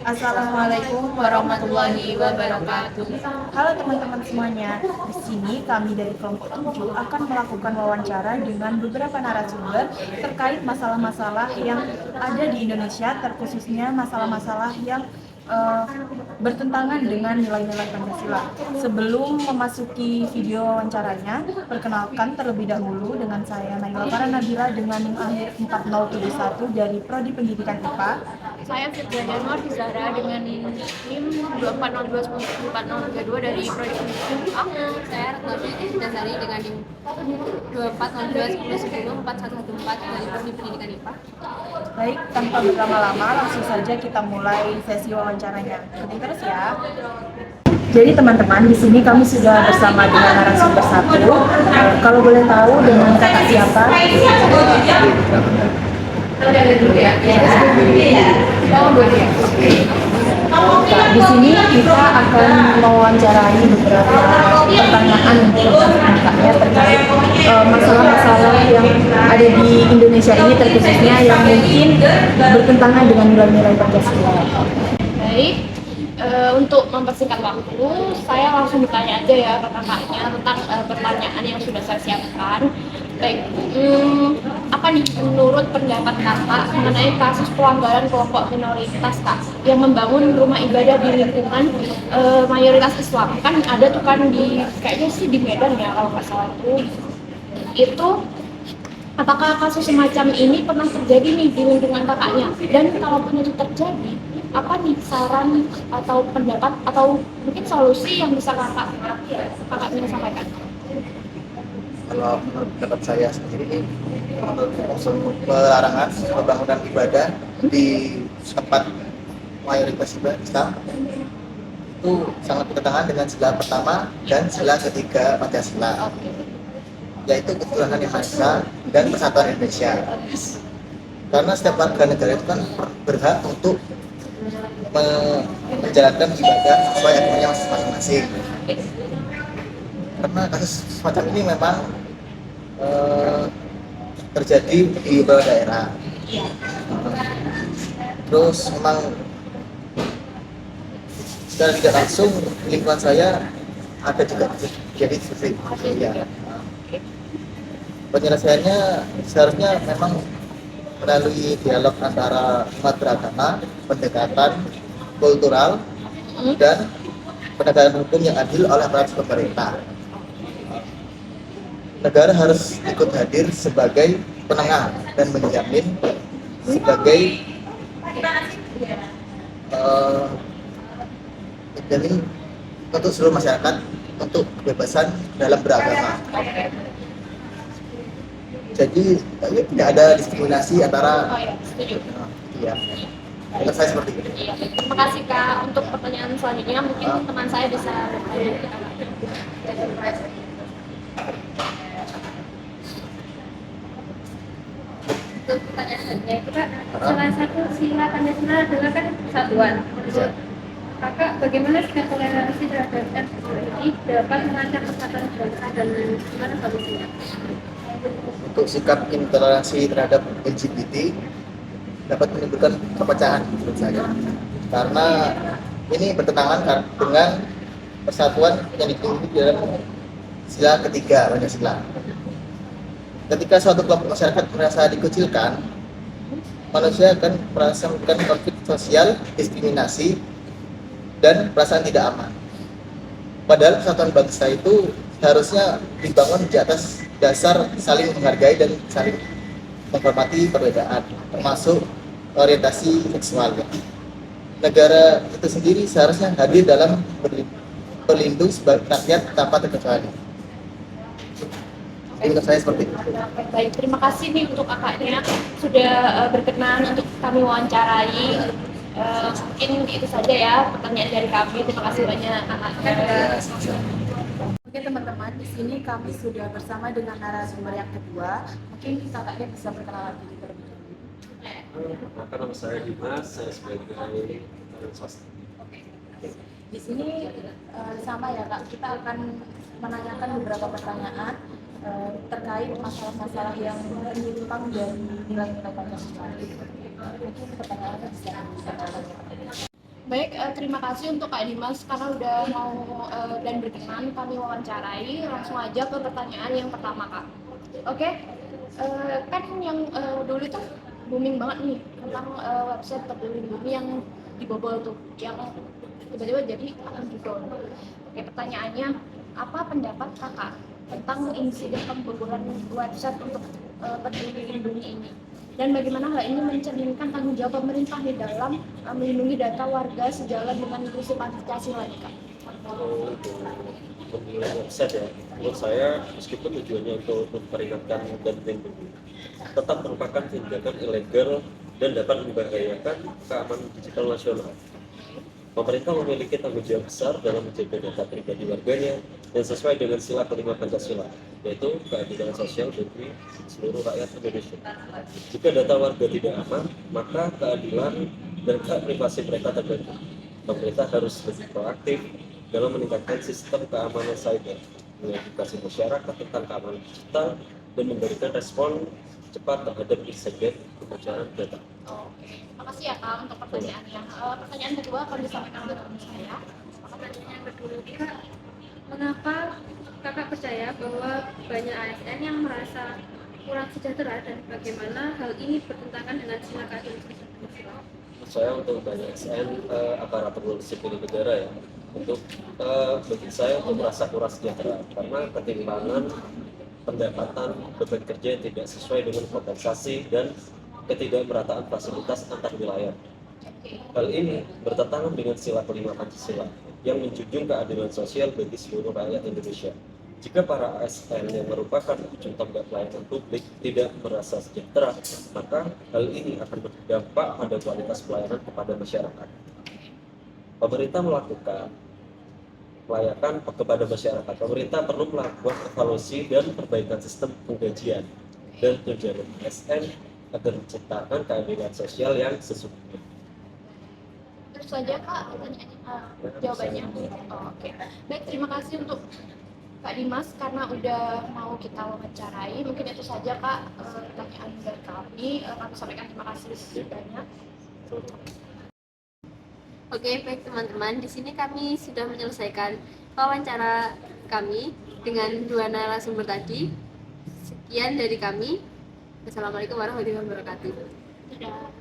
Assalamualaikum warahmatullahi wabarakatuh. Halo teman-teman semuanya, di sini kami dari kelompok 7 akan melakukan wawancara dengan beberapa narasumber terkait masalah-masalah yang ada di Indonesia, terkhususnya masalah-masalah yang eh, bertentangan dengan nilai-nilai Pancasila. Sebelum memasuki video wawancaranya, perkenalkan terlebih dahulu dengan saya Naila Paranabila dengan NIM akhir 4071 dari Prodi Pendidikan IPA. Saya Firdayanur Nur Zahra dengan NIM 2402 dari Prodi Pendidikan A. Saya Retno Dasari dengan NIM 2402 dari Prodi Pendidikan IPA. Baik, tanpa berlama-lama, langsung saja kita mulai sesi wawancaranya. Ikutin terus ya. Jadi teman-teman, di sini kami sudah bersama dengan narasumber satu. Kalau boleh tahu dengan kakak siapa? Kak, di sini kita akan mewawancarai beberapa pertanyaan untuk kakaknya terkait masalah-masalah yang ada di Indonesia ini, terkhususnya yang mungkin bertentangan dengan nilai-nilai Pancasila. Baik, untuk mempersingkat waktu, saya langsung bertanya aja ya ke kakaknya tentang pertanyaan yang sudah saya siapkan. Baik, apa nih menurut pendapat kakak mengenai kasus pelanggaran kelompok minoritas kak yang membangun rumah ibadah di lingkungan mayoritas Islam? Kan ada tuh kan di kayaknya sih di Medan ya kalau nggak salah itu apakah kasus semacam ini pernah terjadi nih di lingkungan kakaknya? Dan kalaupun itu terjadi, apa nih saran atau pendapat atau mungkin solusi yang bisa kakaknya sampaikan? Kalau menurut pendapat saya sendiri, untuk pelarangan pembangunan ibadah di tempat mayoritas Islam itu sangat bertentangan dengan sila pertama dan sila ketiga Pancasila, yaitu ketuhanan yang Maha Esa dan persatuan Indonesia. Karena setiap warga negara itu kan berhak untuk menjalankan ibadah sesuai agamanya masing-masing. Karena kasus semacam ini memang terjadi di beberapa daerah. Terus memang secara tidak langsung lingkungan saya ada juga jadi seperti itu ya. Penyelesaiannya seharusnya memang melalui dialog antara umat beragama, pendekatan kultural, dan penegakan hukum yang adil oleh aparat pemerintah. Negara harus ikut hadir sebagai penengah dan menjamin sebagai menjamin untuk seluruh masyarakat untuk kebebasan dalam beragama. Jadi tidak ada diskriminasi antara ya. Menurut saya seperti itu. Iya, terima kasih Kak. Untuk pertanyaan selanjutnya mungkin teman saya bisa bertanya ke Kak. Untuk pertanyaan selanjutnya itu Kak, salah satu sila Pancasila adalah kan persatuan. Menurut Kakak, bagaimana sikap toleransi terhadap LGBT dapat mengancam persatuan bangsa dan gimana solusinya? Untuk sikap intoleransi terhadap LGBT dapat menimbulkan perpecahan menurut saya, karena ini bertentangan dengan persatuan yang ditunjuk dalam sila ketiga Pancasila. Ketika suatu kelompok masyarakat merasa dikucilkan, manusia akan merasakan konflik sosial, diskriminasi, dan perasaan tidak aman. Padahal persatuan bangsa itu harusnya dibangun di atas dasar saling menghargai dan saling menghormati perbedaan, termasuk orientasi seksual. Negara itu sendiri seharusnya hadir dalam berlindung sebagai rakyat tanpa terkecuali. Menurut saya seperti itu. Baik, terima kasih nih untuk kakaknya sudah berkenan untuk kami wawancarai. Mungkin itu saja ya pertanyaan dari kami. Terima kasih banyak kakaknya. Oke teman-teman, di sini kami sudah bersama dengan narasumber yang kedua. Mungkin kakaknya bisa perkenalan diri terlebih dahulu. Nama saya Dimas, saya sebagai karyawan swasta. Di sini sama ya Kak, kita akan menanyakan beberapa pertanyaan terkait masalah-masalah yang menyimpang dari nilai-nilai Pancasila. Mungkin pertanyaannya bisa disampaikan. Baik, terima kasih untuk Kak Dimas karena udah mau dan berkenan kami wawancarai. Langsung aja ke pertanyaan yang pertama, Kak. Oke, kan yang dulu tuh booming banget nih tentang website Peduli Lindungi yang dibobol tuh, yang tiba-tiba jadi akun judul. Oke, pertanyaannya, apa pendapat Kakak tentang insiden pembobolan website untuk Peduli Lindungi ini? Dan bagaimana hal ini mencerminkan tanggung jawab pemerintah di dalam melindungi data warga sejalan dengan inklusi Pancasila nih, Kak? Kalau untuk pemilihan website ya, menurut saya meskipun tujuannya untuk memperingatkan dan melindungi, tetap merupakan tindakan ilegal dan dapat membahayakan keamanan digital nasional. Pemerintah memiliki tanggung jawab besar dalam menjaga data pribadi warganya dan sesuai dengan sila kelima Pancasila, yaitu keadilan sosial bagi seluruh rakyat Indonesia. Jika data warga tidak aman, maka keadilan dan hak privasi mereka terganggu. Pemerintah harus lebih proaktif dalam meningkatkan sistem keamanan cyber, mengedukasi masyarakat tentang keamanan digital, dan memberikan respon cepat terhadap insiden kebocoran data. Oke, makasih ya Kak untuk pertanyaannya. Pertanyaan kedua akan disampaikan ke teman saya. Pertanyaan kedua, Kak, mengapa Kakak percaya bahwa banyak ASN yang merasa kurang sejahtera dan bagaimana hal ini bertentangan dengan sila keadilan sosial? Saya untuk banyak ASN aparatur sipil negara ya, untuk bagi saya untuk merasa kurang sejahtera karena ketimpangan pendapatan beban kerja yang tidak sesuai dengan kompensasi dan ketidakmerataan fasilitas antar wilayah. Hal ini bertentangan dengan sila kelima Pancasila yang menjunjung keadilan sosial bagi seluruh rakyat Indonesia. Jika para ASN yang merupakan ujung tombak pelayanan publik tidak merasa sejahtera, maka hal ini akan berdampak pada kualitas pelayanan kepada masyarakat. Pemerintah melakukan pelayanan kepada masyarakat. Pemerintah perlu melakukan evaluasi dan perbaikan sistem penggajian dan tunjangan ASN agar menciptakan keadilan sosial yang sesungguhnya. Terus saja Kak, jawabannya. Oh, oke. Baik, terima kasih untuk Kak Dimas karena udah mau kita wawancarai. Mungkin itu saja Kak pertanyaan dari kami. Kami sampaikan terima kasih banyak. Oke, baik teman-teman. Di sini kami sudah menyelesaikan wawancara kami dengan dua narasumber tadi. Sekian dari kami. Assalamualaikum warahmatullahi wabarakatuh. Dadah.